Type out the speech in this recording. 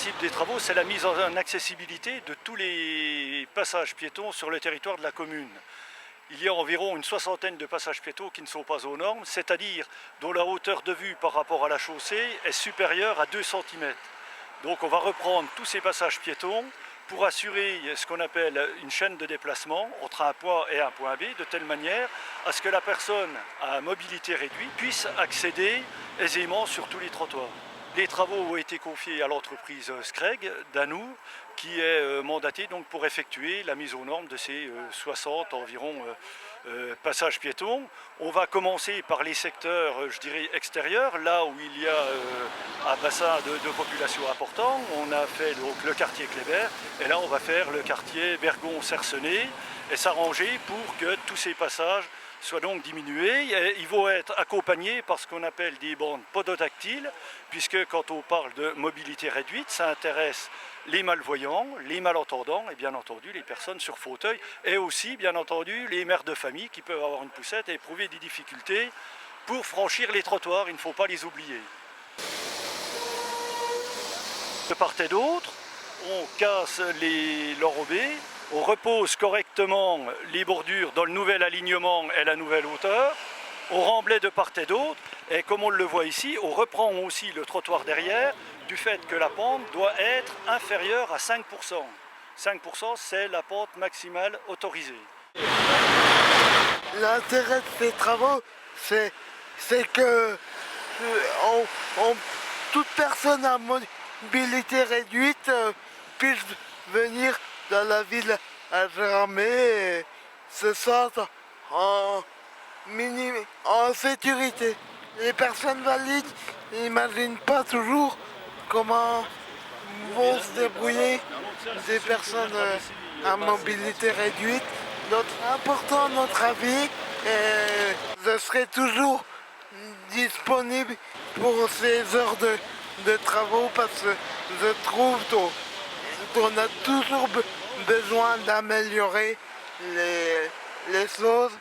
principe des travaux, c'est la mise en accessibilité de tous les passages piétons sur le territoire de la commune. Il y a environ une soixantaine de passages piétons qui ne sont pas aux normes, c'est-à-dire dont la hauteur de vue par rapport à la chaussée est supérieure à 2 cm. Donc on va reprendre tous ces passages piétons pour assurer ce qu'on appelle une chaîne de déplacement entre un point et un point B, de telle manière à ce que la personne à mobilité réduite puisse accéder aisément sur tous les trottoirs. Les travaux ont été confiés à l'entreprise Screg d'Anour, qui est mandatée donc pour effectuer la mise aux normes de ces 60 environ passages piétons. On va commencer par les secteurs, je dirais, extérieurs, là où il y a un bassin de population important. On a fait donc le quartier Kléber, et là on va faire le quartier Bergon-Cercené, et s'arranger pour que tous ces passages soient donc diminués. Et ils vont être accompagnés par ce qu'on appelle des bandes podotactiles, puisque quand on parle de mobilité réduite, ça intéresse les malvoyants, les malentendants et bien entendu les personnes sur fauteuil, et aussi bien entendu les mères de famille qui peuvent avoir une poussette et éprouver des difficultés pour franchir les trottoirs. Il ne faut pas les oublier. De part et d'autre, on casse l'enrobé, on repose correctement les bordures dans le nouvel alignement et la nouvelle hauteur, on remblait de part et d'autre, et comme on le voit ici, on reprend aussi le trottoir derrière du fait que la pente doit être inférieure à 5%. 5%, c'est la pente maximale autorisée. L'intérêt de ces travaux, c'est que toute personne à mobilité réduite puisse venir dans la ville à Gramé et se sente en sécurité. Les personnes valides n'imaginent pas toujours comment vont se débrouiller des personnes à mobilité réduite. Important, notre avis, et je serai toujours disponible pour ces heures de travaux, parce que je trouve qu'on a toujours besoin d'améliorer les choses.